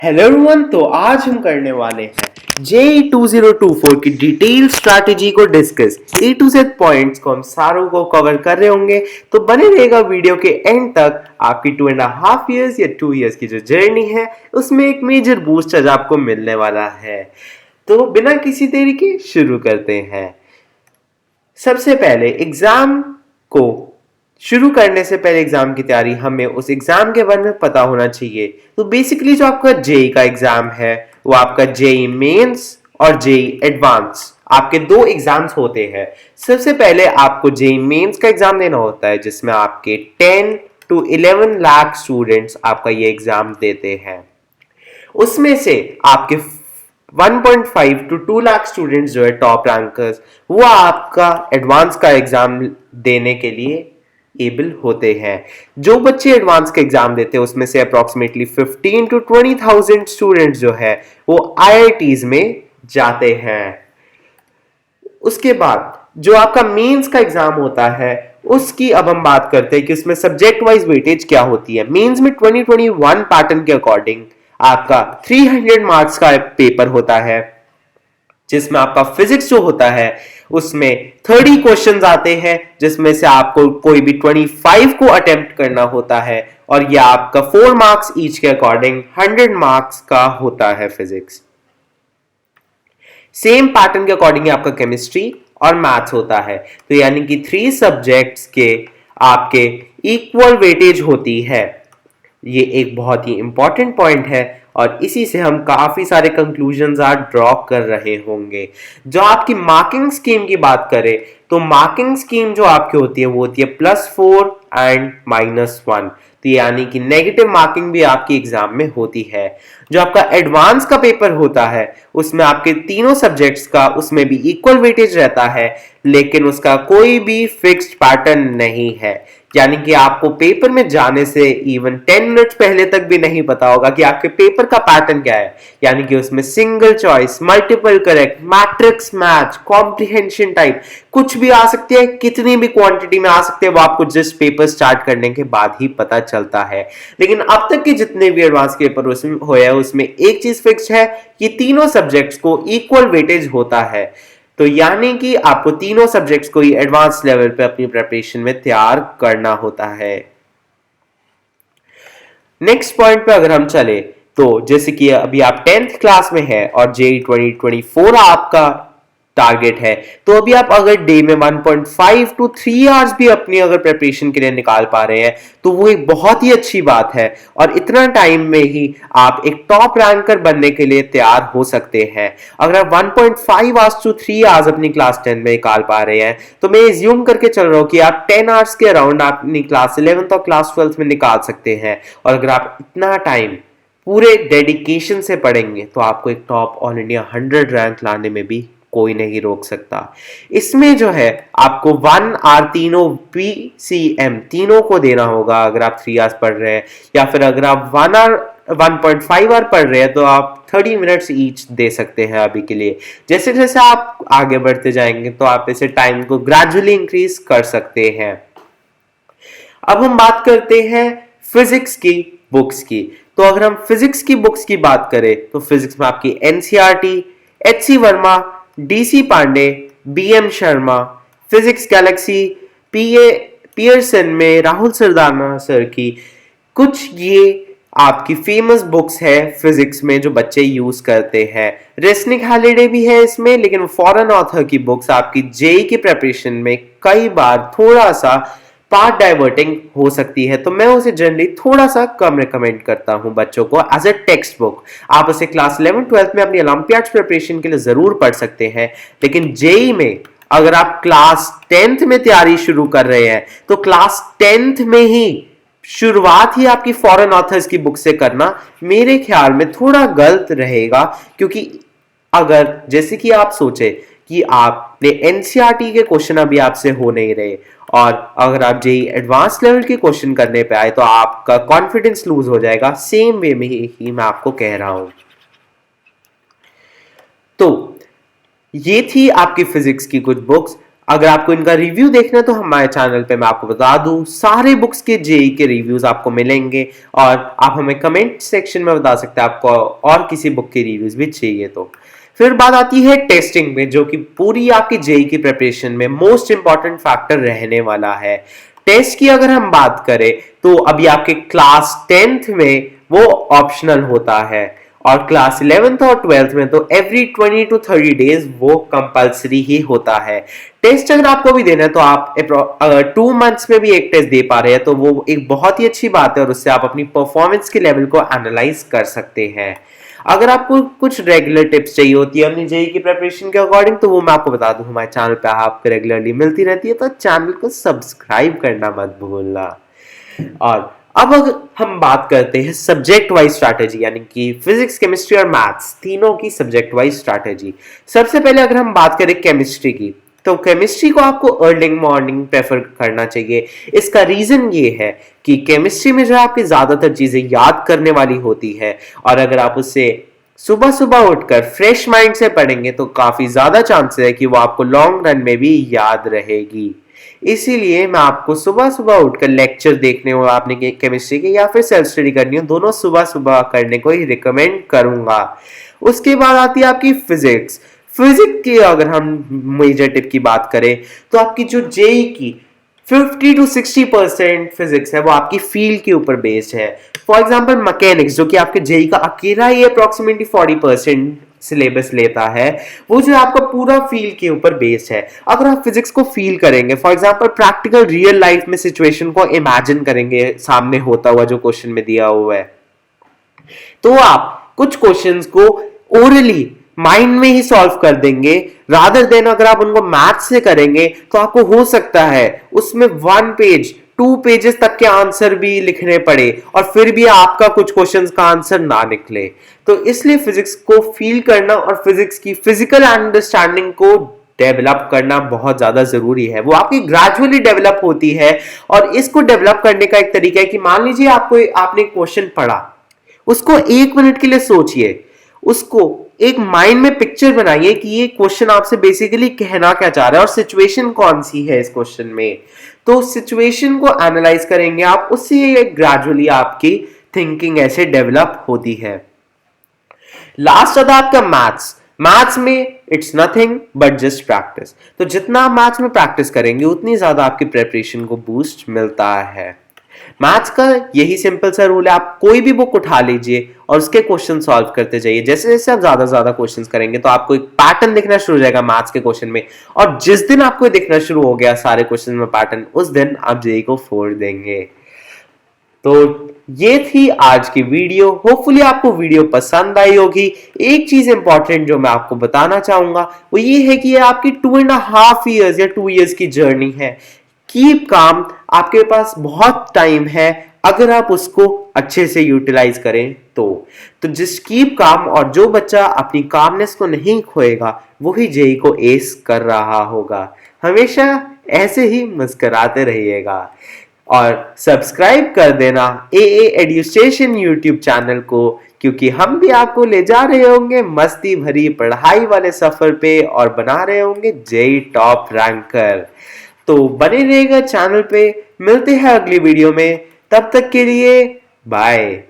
Hello everyone. तो आज हम करने वाले हैं जेई 2024 की डिटेल स्ट्रैटेजी को discuss. A to Z points को हम सारों को कवर कर रहे होंगे, तो बने रहेगा वीडियो के एंड तक। आपकी 2.5 years या 2 years की जो जर्नी है उसमें एक मेजर बूस्ट आज आपको मिलने वाला है। तो बिना किसी देरी के शुरू करते हैं। सबसे पहले एग्जाम को शुरू करने से पहले एग्जाम की तैयारी हमें उस एग्जाम के बारे में पता होना चाहिए। तो बेसिकली जो आपका जेई का एग्जाम है वो आपका जेई मेंस और जेई एडवांस, आपके दो एग्जाम्स होते हैं। सबसे पहले आपको जेई मेंस का एग्जाम देना होता है, जिसमें आपके 10 to 11 लाख स्टूडेंट्स आपका ये एग्जाम देते हैं। उसमें से आपके 1.5 to 2 लाख स्टूडेंट्स जो है टॉप रैंकर्स, वो आपका एडवांस का एग्जाम देने के लिए एबल होते हैं। जो बच्चे एडवांस का एग्जाम देते हैं उसमें से अप्रोक्सीमेटली 15 to 20,000 स्टूडेंट्स जो है वो आईआईटीज में जाते हैं। उसके बाद जो आपका मेंस का एग्जाम होता है उसकी अब हम बात करते हैं कि उसमें सब्जेक्ट वाइज वेटेज क्या होती है। मेंस में 2021 पैटर्न के अकॉर्डिंग आपका 300 मार्क्स का पेपर होता है, जिसमें आपका फिजिक्स जो होता है उसमें 30 क्वेश्चंस आते हैं, जिसमें से आपको कोई भी 25 को अटेम्प्ट करना होता है, और यह आपका 4 मार्क्स ईच के अकॉर्डिंग 100 मार्क्स का होता है फिजिक्स। सेम पैटर्न के अकॉर्डिंग आपका केमिस्ट्री और मैथ्स होता है। तो यानी कि 3 सब्जेक्ट्स के आपके इक्वल वेटेज होती है। ये एक बहुत ही इंपॉर्टेंट पॉइंट है और इसी से हम काफी सारे कंक्लूजन्स आज ड्रॉ कर रहे होंगे। जो आपकी मार्किंग स्कीम की बात करें तो मार्किंग स्कीम जो आपकी होती है वो होती है +4 एंड -1। तो यानी कि नेगेटिव मार्किंग भी आपकी एग्जाम में होती है। जो आपका एडवांस का पेपर होता है उसमें आपके तीनों सब्जेक्ट्स का उसमें भी इक्वल वेटेज रहता है, लेकिन उसका कोई भी फिक्स्ड पैटर्न नहीं है। यानी कि आपको पेपर में जाने से इवन 10 मिनट्स पहले तक भी नहीं पता होगा कि आपके पेपर का पैटर्न क्या है। यानी कि उसमें single choice, multiple correct, matrix match, comprehension type कुछ भी आ सकती है, कितनी भी क्वांटिटी में आ सकते हैं, वो आपको जस्ट पेपर स्टार्ट करने के बाद ही पता चलता है। लेकिन अब तक के जितने भी एडवांस पेपर उसमें हुए हैं उसमें एक चीज फिक्स है कि तीनों सब्जेक्ट्स को इक्वल वेटेज होता है। तो यानी कि आपको तीनों सब्जेक्ट्स को ही एडवांस लेवल पे अपनी प्रिपरेशन में तैयार करना होता है। नेक्स्ट पॉइंट पे अगर हम चले तो जैसे कि अभी आप 10th क्लास में है और जेई 2024 आपका टारगेट है, तो अभी आप अगर डे में 1.5 to 3 आवर्स भी अपनी अगर प्रिपरेशन के लिए निकाल पा रहे हैं तो वो एक बहुत ही अच्छी बात है। और इतना टाइम में ही आप एक टॉप रैंकर बनने के लिए तैयार हो सकते हैं। अगर आप 1.5 आवर्स to 3 आवर्स अपनी क्लास 10 में निकाल पा रहे हैं तो मैं एज्यूम करके चल रहा हूँ कि आप 10 आवर्स के अराउंड अपनी क्लास 11th और क्लास 12th में निकाल सकते हैं। और अगर आप इतना टाइम पूरे डेडिकेशन से पढ़ेंगे तो आपको एक टॉप ऑल इंडिया 100 रैंक लाने में भी कोई नहीं रोक सकता। इसमें जो है आपको 1 आवर तीनों PCM तीनों को देना होगा अगर आप 3 आवर्स पढ़ रहे हैं, या फिर अगर आप 1 आवर 1.5 आवर पढ़ रहे हैं तो आप 30 मिनट्स ईच दे सकते हैं अभी के लिए। जैसे जैसे आप आगे बढ़ते जाएंगे तो आप इसे टाइम को ग्रेजुअली इंक्रीज कर सकते हैं। अब हम बात करते हैं फिजिक्स की बुक्स की। तो अगर हम फिजिक्स की बुक्स की बात करें तो फिजिक्स में आपकी NCERT, HC Verma, DC Pandey, BM Sharma, physics galaxy, Pearson में राहुल सरदाना सर की कुछ ये आपकी फेमस बुक्स है फिजिक्स में जो बच्चे यूज करते हैं। रेस्निक हॉलिडे भी है इसमें, लेकिन फॉरेन ऑथर की बुक्स आपकी जेई की प्रिपरेशन में कई बार थोड़ा सा पार्ट डाइवर्टिंग हो सकती है, तो मैं उसे जनरली थोड़ा सा कम रिकमेंड करता हूं बच्चों को एज अ टेक्स्ट बुक। आप उसे क्लास 11-12 में अपनी ओलंपियाड्स प्रिपरेशन के लिए जरूर पढ़ सकते हैं, लेकिन जेई में अगर आप क्लास 10th में तैयारी शुरू कर रहे हैं तो क्लास 10th में ही शुरुआत ही आपकी फॉरेन ऑथर्स की बुक से करना मेरे ख्याल में थोड़ा गलत रहेगा। क्योंकि अगर जैसे कि आप सोचे कि आपने एनसीईआरटी के क्वेश्चन अभी आपसे हो नहीं रहे और अगर आप जेई एडवांस लेवल के क्वेश्चन करने पे आए तो आपका कॉन्फिडेंस लूज हो जाएगा। सेम वे में ही मैं आपको कह रहा हूं। तो ये थी आपकी फिजिक्स की कुछ बुक्स। अगर आपको इनका रिव्यू देखना है तो हमारे चैनल पे मैं आपको बता दूं सारे बुक्स के जेई के रिव्यूज आपको मिलेंगे, और आप हमें कमेंट सेक्शन में बता सकते हैं आपको और किसी बुक के रिव्यूज भी चाहिए तो। फिर बात आती है टेस्टिंग में, जो कि पूरी आपकी जेई की प्रिपरेशन में मोस्ट इंपॉर्टेंट फैक्टर रहने वाला है। टेस्ट की अगर हम बात करें तो अभी आपके क्लास 10th में वो ऑप्शनल होता है, और क्लास 11th और 12th में तो एवरी 20 to 30 डेज वो कंपलसरी ही होता है। टेस्ट अगर आपको भी देना है तो आप अगर 2 मंथ्स में भी एक टेस्ट दे पा रहे हैं तो वो एक बहुत ही अच्छी बात है, और उससे आप अपनी परफॉर्मेंस के लेवल को एनालाइज कर सकते हैं। अगर आपको कुछ रेगुलर टिप्स चाहिए होती है अपनी जेई की प्रिपरेशन के अकॉर्डिंग तो वो मैं आपको बता दूं हमारे चैनल पे आपको रेगुलरली मिलती रहती है, तो चैनल को सब्सक्राइब करना मत भूलना। और अब अगर हम बात करते हैं सब्जेक्ट वाइज स्ट्रैटेजी, यानी कि फिजिक्स, केमिस्ट्री और मैथ्स तीनों की सब्जेक्ट वाइज स्ट्रैटेजी। सबसे पहले अगर हम बात करें केमिस्ट्री की, तो केमिस्ट्री को आपको अर्ली मॉर्निंग प्रेफर करना चाहिए। इसका रीजन ये है कि केमिस्ट्री में जो आपकी ज्यादातर चीजें याद करने वाली होती है, और अगर आप उससे सुबह सुबह उठकर फ्रेश माइंड से पढ़ेंगे तो काफी ज्यादा चांसेस है कि वो आपको लॉन्ग रन में भी याद रहेगी। इसीलिए मैं आपको सुबह सुबह उठकर लेक्चर देखने हो आपने केमिस्ट्री के या फिर सेल्फ स्टडी करनी हो, दोनों सुबह सुबह करने को ही रिकमेंड करूंगा। उसके बाद आती है आपकी फिजिक्स। फिजिक्स की अगर हम मेजर टिप की बात करें तो आपकी जो जेई की 50 to 60% फिजिक्स है वो आपकी फील्ड के ऊपर बेस्ड है। फॉर एग्जाम्पल मैकेनिक्स, जो कि आपके जेई का अकेला ही अप्रोक्सीमेटली 40% सिलेबस लेता है, वो जो आपका पूरा फील्ड के ऊपर बेस्ड है। अगर आप फिजिक्स को फील करेंगे, for example practical real life में सिचुएशन को इमेजिन करेंगे सामने होता हुआ जो क्वेश्चन में दिया हुआ है, तो आप कुछ क्वेश्चंस को ओरली माइंड में ही सॉल्व कर देंगे। रादर देन अगर आप उनको मैथ से करेंगे तो आपको हो सकता है उसमें 1 पेज 2 पेजेस तक के आंसर भी लिखने पड़े और फिर भी आपका कुछ क्वेश्चंस का आंसर ना निकले। तो इसलिए फिजिक्स को फील करना और फिजिक्स की फिजिकल अंडरस्टैंडिंग को डेवलप करना बहुत ज्यादा जरूरी है। वो आपकी ग्रेजुअली डेवलप होती है, और इसको डेवलप करने का एक तरीका है कि मान लीजिए आपने क्वेश्चन पढ़ा, उसको 1 मिनट के लिए सोचिए, उसको एक माइंड में पिक्चर बनाइए कि ये क्वेश्चन आपसे बेसिकली कहना क्या चाह रहा है और सिचुएशन कौन सी है इस क्वेश्चन में। तो सिचुएशन को एनालाइज करेंगे आप, उससे ग्रेजुअली आपकी थिंकिंग ऐसे डेवलप होती है। लास्ट आता है आपका मैथ्स। मैथ्स में it's nothing but just practice. तो जितना आप मैथ्स में प्रैक्टिस करेंगे उतनी ज्यादा आपकी प्रिपरेशन को बूस्ट मिलता है। मैथ्स का यही सिंपल सा रूल है, आप कोई भी बुक उठा लीजिए और उसके क्वेश्चन सॉल्व करते जाइए। जैसे जैसे आप ज्यादा क्वेश्चंस करेंगे तो आपको एक पैटर्न दिखना शुरू हो जाएगा मैथ्स के क्वेश्चन में, और जिस दिन आपको दिखना शुरू हो गया सारे क्वेश्चन में पैटर्न, उस दिन आप जेई को फोड़ देंगे। तो ये थी आज की वीडियो। होपफुली आपको वीडियो पसंद आई होगी। एक चीज इंपॉर्टेंट जो मैं आपको बताना चाहूंगा वो ये है कि ये आपकी 2.5 years या 2 years की जर्नी है। कीप काम, आपके पास बहुत टाइम है अगर आप उसको अच्छे से यूटिलाइज करें तो जिस कीप काम, और जो बच्चा अपनी कामनेस को नहीं खोएगा वही जेई को एस कर रहा होगा। हमेशा ऐसे ही मुस्कुराते रहिएगा और सब्सक्राइब कर देना AA एडुस्टेशन यूट्यूब चैनल को, क्योंकि हम भी आपको ले जा रहे होंगे मस्ती भरी पढ़ाई वाले सफर पे और बना रहे होंगे जेई टॉप रैंकर। तो बने रहेगा चैनल पे। मिलते हैं अगली वीडियो में, तब तक के लिए बाय।